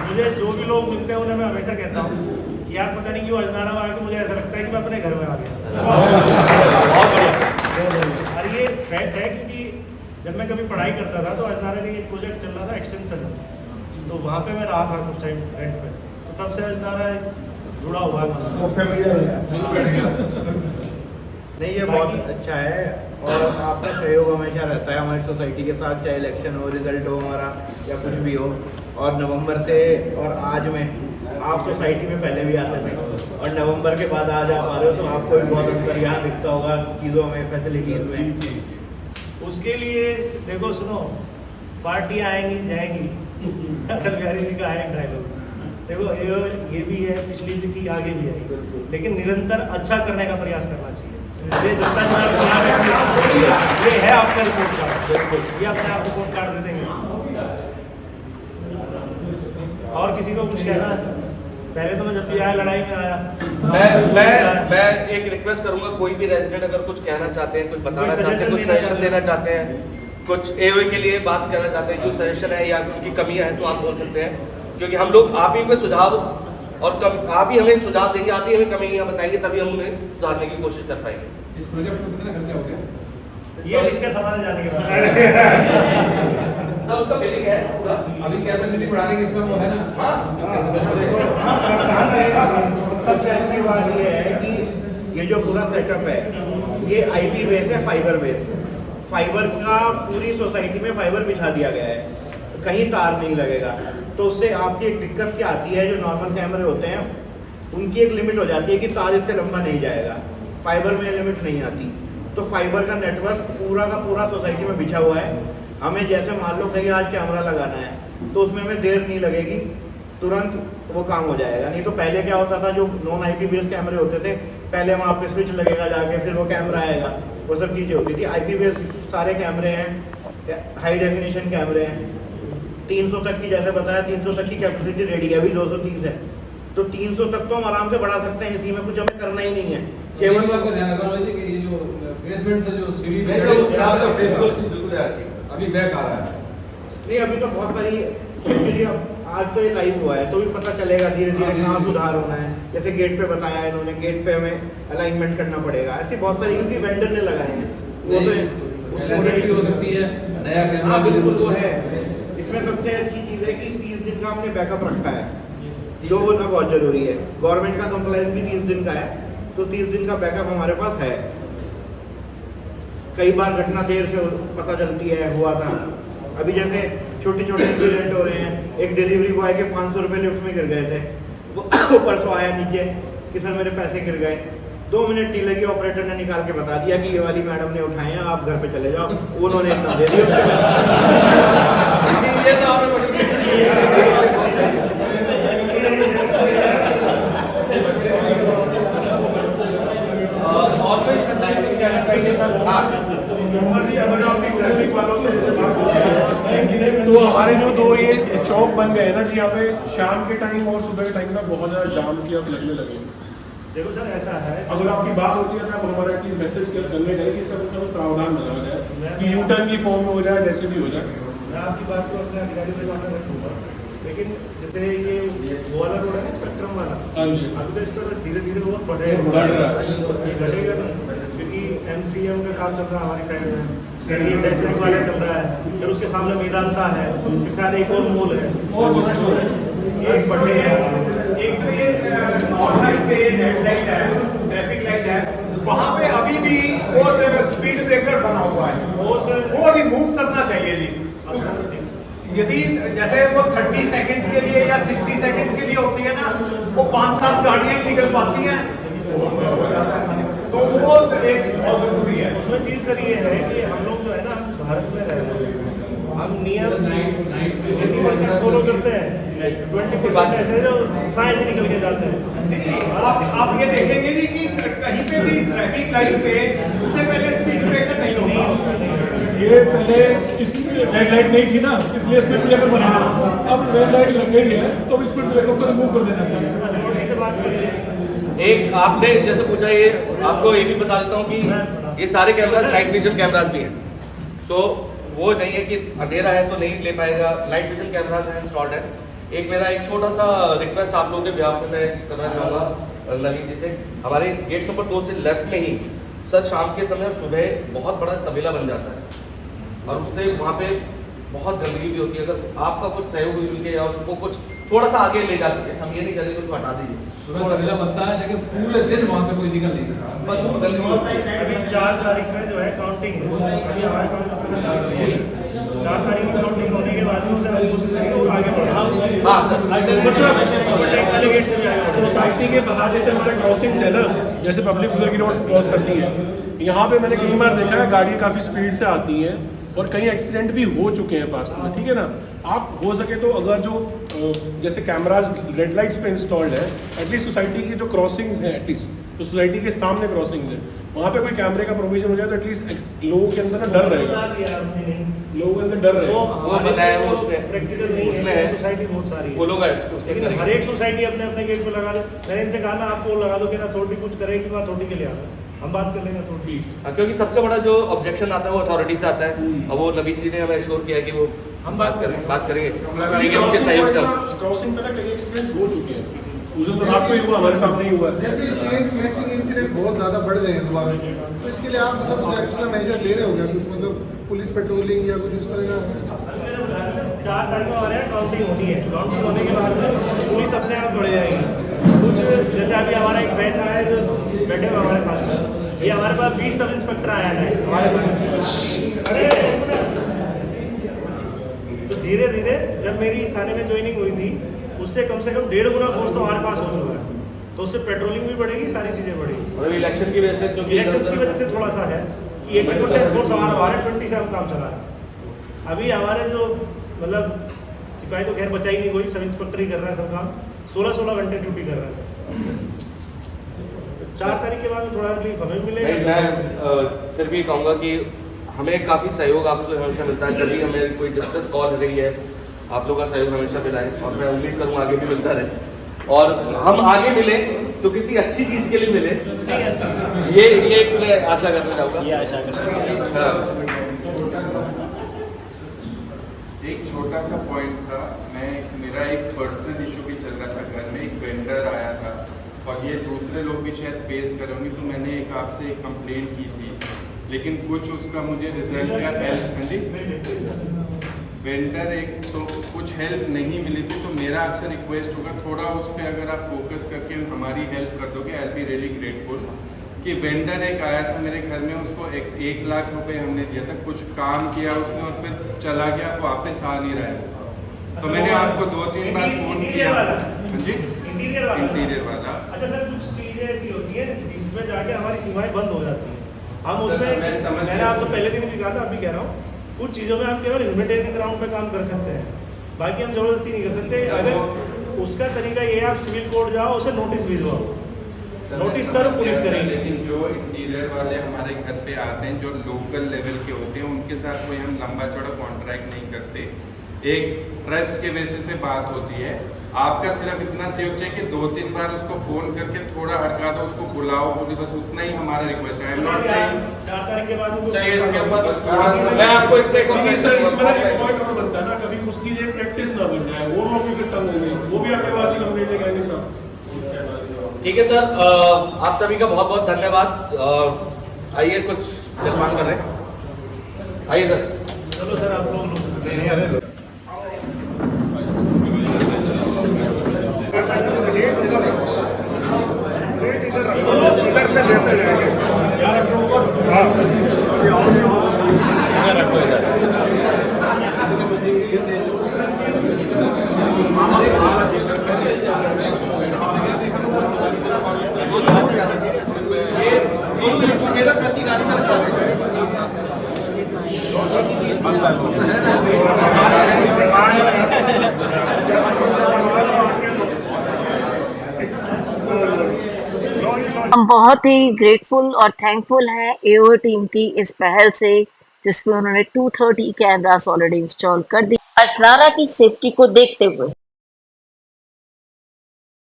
मुझे जो भी लोग मिलते हैं उन्हें मैं हमेशा कहता हूँ कि यार पता नहीं क्यों अजनारा में आके मुझे ऐसा लगता है कि मैं अपने घर में आ गया। और ये फैक्ट है क्योंकि जब मैं कभी पढ़ाई करता था तो अजनारा का एक प्रोजेक्ट चल रहा था एक्सटेंशन, तो वहाँ पे मैं रहा था कुछ टाइम रेंट पे, तो तब से अजनारा जुड़ा हुआ है। नहीं, ये बहुत अच्छा है और आपका सहयोग हमेशा रहता है हमारी सोसाइटी के साथ, चाहे इलेक्शन हो, रिजल्ट हो हमारा या कुछ भी हो। और नवंबर से और आज में आप सोसाइटी में पहले भी आते थे और नवंबर के बाद आज आप आ रहे हो, तो आपको भी बहुत अंतर यहाँ दिखता होगा चीज़ों में, फैसिलिटीज़ में। उसके लिए देखो सुनो, पार्टी आएंगी जाएंगी, अटल बिहारी जी का है डायलॉग, देखो ये भी है, पिछली भी थी, आगे भी है, लेकिन निरंतर अच्छा करने का प्रयास करना चाहिए। ये जब तक ये है आपका रिपोर्ट कार्ड, ये अपने आप रिपोर्ट कार्ड दे देंगे। और किसी को कुछ कहना है? पहले तो मैं जब भी आया लड़ाई में आया। मैं एक रिक्वेस्ट करूंगा, कोई भी रेजिडेंट अगर कुछ कहना चाहते हैं, कुछ बताना चाहते हैं, कुछ सजेशन देना चाहते हैं, कुछ एओए के लिए बात करना चाहते हैं, जो सजेशन है या उनकी कमियां हैं, तो आप बोल सकते हैं, क्योंकि हम लोग आप ही को सुझाव और आप ही हमें सुझाव देंगे, आप ही हमें कमियां बताएंगे, तभी हम उन्हें सुधारने की कोशिश कर पाएंगे। इस प्रोजेक्ट में कितना खर्चा हो गया? ये इसका सवाल जाने के बाद सब उसका बिलिंग है पूरा। अभी कैपेसिटी बढ़ाने की इसमें वो है ना। सबसे अच्छी बात ये है कि ये जो पूरा सेटअप है ये आईपी बेस है, फाइबर बेस। फाइबर का पूरी सोसाइटी में फाइबर बिछा दिया गया है, कहीं तार नहीं लगेगा। तो उससे आपकी एक दिक्कत क्या आती है, जो नॉर्मल कैमरे होते हैं उनकी एक लिमिट हो जाती है कि तार इससे लंबा नहीं जाएगा, फाइबर में लिमिट नहीं आती। तो फाइबर का नेटवर्क पूरा का पूरा सोसाइटी में बिछा हुआ है। हमें जैसे मान लो कहीं आज कैमरा लगाना है तो उसमें हमें देर नहीं लगेगी, तुरंत वो काम हो जाएगा। नहीं तो पहले क्या होता था, जो नॉन आईपी बेस्ड कैमरे होते थे, पहले वहाँ पे स्विच लगेगा जाके, फिर वो कैमरा आएगा, वो सब चीज़ें होती थी। आईपी बेस्ड सारे कैमरे हैं, हाई डेफिनेशन कैमरे हैं, 300 तक की, जैसे बताया 300 तक की कैपेसिटी रेडी है, अभी 230 है, तो 300 तक तो हम आराम से बढ़ा सकते हैं, इसी में कुछ हमें करना ही नहीं है। केवल आपको ध्यान रखना होगा कि ये जो बेसमेंट से जो सीढ़ी अभी बैक आ रहा है। नहीं, अभी तो बहुत सारी, आज तो ये लाइव हुआ है तो भी पता चलेगा धीरे धीरे कहाँ सुधार होना है। जैसे गेट पे बताया है इन्होंने, गेट पे हमें अलाइनमेंट करना पड़ेगा, ऐसी बहुत सारी, क्योंकि वेंडर ने लगाए हैं वो तो हो सकती है नया कैमरा। बिल्कुल वो है। इसमें सबसे अच्छी चीज़ है कि 30 दिन का हमने बैकअप रखा है, जो होना बहुत जरूरी है। गवर्नमेंट का कंप्लायंस भी 30 दिन का है, तो 30 दिन का बैकअप हमारे पास है। कई बार घटना देर से पता चलती है, हुआ था अभी जैसे छोटे छोटे इंसिडेंट हो रहे हैं। एक डिलीवरी बॉय के 500 रुपये लिफ्ट में गिर गए थे, वो परसों आया नीचे कि सर मेरे पैसे गिर गए। 2 मिनट नहीं लगी, ऑपरेटर ने निकाल के बता दिया कि ये वाली मैडम ने उठाए हैं, आप घर पे चले जाओ। उन्होंने इतना दे दिया तो हमारे जो 2 ये चौक बन गए ना जी, यहाँ पे शाम के टाइम और सुबह के टाइम में बहुत ज़्यादा जाम की अब लगने लगे। देखो सर ऐसा है, अगर आपकी बात होती है तो आप हमारा एक मैसेज करने गए कि सब उनका प्रावधान बना जाए कि यू टर्न की फॉर्म में हो जाए, जैसे भी हो जाए। मैं आपकी बात को अपने अधिकारी के सामने रखूँगा, लेकिन जैसे ये वो वाला रोड है ना, स्पेक्ट्रम वाला, अभी तो इस पर बस धीरे धीरे वो बढ़ रहा है, ये घटेगा ना, क्योंकि M3M का काम चल रहा है हमारी साइड में, इंडस्ट्री वाला चल रहा है, फिर उसके सामने मैदान सा है, फिर शायद एक और मॉल है, एक बढ़े हैं। एक तो ये नॉर्थ साइड पे रेड लाइट है, ट्रैफिक लाइट है, वहाँ पे अभी भी वो स्पीड ब्रेकर बना हुआ है, वो रिमूव करना चाहिए जी। यदि जैसे वो 30 सेकंड के लिए या 60 सेकंड के लिए होती है ना, वो 5-7 गाड़ियां निकल पाती हैं, तो वो एक बहुत जरूरी है। उसमें चीज सर ये है कि हम लोग जो है ना, भारत में रह रहे हैं, हम नियम 80% फॉलो करते हैं, 20% ऐसे जो साइंस से निकल के जाते हैं। आप ये देखेंगे नहीं कि कहीं पे भी ट्रैफिक लाइट पे उससे पहले स्पीड ब्रेकर नहीं होता। ये पहले रेड लाइट नहीं थी ना, इसलिए स्पीड ब्रेकर बना। अब रेड लाइट लग गई है तो स्पीड ब्रेकर को रिमूव कर देना चाहिए। से बात करिए। एक आपने जैसे पूछा, ये आपको ये भी बता देता हूँ कि ये सारे कैमराज नाइट विजन कैमराज भी हैं। सो वो नहीं है कि अंधेरा है तो नहीं ले पाएगा, नाइट विजन कैमराज हैं इंस्टॉल्ड है। एक मेरा एक छोटा सा रिक्वेस्ट आप लोगों के बिहाफ में मैं करना चाहूँगा नवीन जी से, हमारे गेट नंबर 2 से लेफ्ट में ही सर शाम के समय और सुबह बहुत बड़ा तबेला बन जाता है और उससे वहाँ पे बहुत गंदगी भी होती है। अगर आपका कुछ सहयोग मिल के या उसको कुछ थोड़ा सा आगे ले जा सके, हम ये नहीं करेंगे कुछ हटा दीजिए। सुबह तबेला बनता है लेकिन पूरे दिन वहाँ से कोई निकल नहीं सकता। अभी 4 तारीख में जो है काउंटिंग है, अभी हमारे पास 4 तारीख में काउंटिंग होने के बाद में उसे हम कोशिश करेंगे और आगे बढ़ेंगे। हाँ सर, सोसाइटी के बाहर जैसे हमारे क्रॉसिंग्स है ना, जैसे पब्लिक उधर की रोड क्रॉस करती है, यहाँ पे मैंने कई बार देखा है गाड़ी काफ़ी स्पीड से आती हैं और कई एक्सीडेंट भी हो चुके हैं पास में, ठीक है ना। आप हो सके तो अगर जो जैसे कैमराज रेड लाइट्स पे इंस्टॉल्ड है, एटलीस्ट सोसाइटी की जो क्रॉसिंग्स हैं, एटलीस्ट तो सोसाइटी के सामने क्रॉसिंग्स है वहाँ पे कोई कैमरे का प्रोविजन हो जाए तो एटलीस्ट लोगों के अंदर ना डर रहेगा, लोगों के अंदर डर रहेगा। वो बताया वो उसमें प्रैक्टिकल नहीं उसमें है, है सोसाइटी बहुत सारी है। वो लोग लेकिन हर एक सोसाइटी अपने अपने गेट पे लगा दे। मैंने इनसे कहा ना आपको लगा दो कि ना अथॉरिटी कुछ करेगी तो अथॉरिटी के लिए आता है, हम बात कर लेंगे अथॉरिटी। क्योंकि सबसे बड़ा जो ऑब्जेक्शन आता है वो अथॉरिटी से आता है और वो नवीन जी ने हमें एश्योर किया है कि वो हम बात करेंगे ठीक है उनके सहयोग से। क्रॉसिंग पे ना कई एक्सीडेंट हो चुके हैं, उस दिन तो रात को ही हुआ, हमारे सामने ही हुआ। जैसे चेन स्नैचिंग इंसिडेंट बहुत ज़्यादा बढ़ गए हैं दोबारा से, तो इसके लिए आप मतलब कुछ एक्स्ट्रा मेजर ले रहे हो क्या, कुछ मतलब पुलिस पेट्रोलिंग या कुछ इस तरह का? 4 तारीख को हमारे यहाँ काउंटिंग होनी है, काउंटिंग होने के बाद में पुलिस अपने आप बढ़ जाएगी। कुछ जैसे अभी हमारा एक बैच आया है जो बैठे हुए हमारे साथ में, ये हमारे पास 20 सब इंस्पेक्टर आया है हमारे पास। अरे तो धीरे धीरे जब मेरी इस थाने में ज्वाइनिंग हुई थी उससे कम 1.5 गुना फोर्स तो हमारे पास हो चुका है, तो उससे पेट्रोलिंग भी बढ़ेगी, सारी चीज़ें बढ़ेगी। और इलेक्शन की वजह से क्योंकि इलेक्शन की वजह से थोड़ा सा है कि 80% फोर्स हमारा 20 से हम काम चला है। अभी हमारे जो मतलब सिपाही तो खैर बचा ही नहीं कोई, सब इंस्पेक्टर ही कर रहा है सब काम, 16 घंटे ड्यूटी कर रहा है। 4 तारीख के बाद में थोड़ा रिलीफ हमें मिलेगा। मैं फिर भी कहूँगा कि हमें काफ़ी सहयोग आपसे हमेशा मिलता है, जब भी हमें कोई डिस्ट्रेस कॉल रही है आप लोगों का सहयोग हमेशा मिला है और मैं उम्मीद करूँगा आगे भी मिलता रहे और हम आगे मिले तो किसी अच्छी चीज़ के लिए मिले, ये मैं आशा करना चाहूँगा। ये आशा करना एक छोटा सा पॉइंट था, मेरा एक पर्सनल इशू भी चल रहा था घर में, एक वेंडर आया था और ये दूसरे लोग भी शायद फेस करेंगे, तो मैंने एक आपसे एक कंप्लेंट की थी लेकिन कुछ उसका मुझे रिजल्ट का हेल्प वेंडर एक तो कुछ हेल्प नहीं मिली थी, तो मेरा आपसे रिक्वेस्ट होगा थोड़ा उस पर अगर आप फोकस करके हमारी हेल्प कर दोगे, आई बी रियली ग्रेटफुल। कि वेंडर एक आया था मेरे घर में, उसको 1 लाख रुपए हमने दिया था, कुछ काम किया उसने और फिर चला गया, वापस आ नहीं रहा है। तो मैंने आपको 2-3 बार फोन किया। जी इंटीरियर वाला। अच्छा सर, कुछ चीज़ें ऐसी होती है जिसमें जाके हमारी सीमाएं बंद हो जाती हैं, हम सर, उसमें मैं मैंने आपसे पहले दिन भी कहा था, अभी कह रहा हूँ, कुछ चीज़ों में हम केवल ह्यूमैनिटेरियन ग्राउंड पे काम कर सकते हैं, बाकी हम जबरदस्ती नहीं कर सकते। अगर उसका तरीका ये है आप सिविल कोर्ट जाओ, उसे नोटिस भिजवाओ, नोटिस सर पुलिस करेगी। लेकिन जो इंटीरियर वाले हमारे घर पे आते हैं, जो लोकल लेवल के होते हैं, उनके साथ कोई हम लंबा चौड़ा कॉन्ट्रैक्ट नहीं करते, एक ट्रस्ट के बेसिस पे बात होती है। आपका सिर्फ इतना सहयोग चाहिए कि 2-3 बार उसको फोन करके थोड़ा हटका दो, उसको बुलाओ, पूरी बस उतना ही हमारा रिक्वेस्ट है। 4 तारीख के बाद चाहिए इसके ऊपर मैं आपको इस पे सर इसमें एक पॉइंट और बनता है ना, कभी उसकी ये प्रैक्टिस ना बन जाए, वो लोग भी फिर तंग होंगे, वो भी आपके पास ही कंप्लेंट लेके सब। ठीक है सर, आप सभी का बहुत बहुत धन्यवाद। आइए कुछ निर्माण कर रहे हैं, आइए सर। चलो सर आप लोग इधर से लेते जाएंगे यार, मेरा सर की गाड़ी में रखा हम बहुत ही ग्रेटफुल और थैंकफुल हैं एओ टीम की इस पहल से, जिसमें उन्होंने 230 कैमरास ऑलरेडी इंस्टॉल कर दिए। अशनारा की सेफ्टी को देखते हुए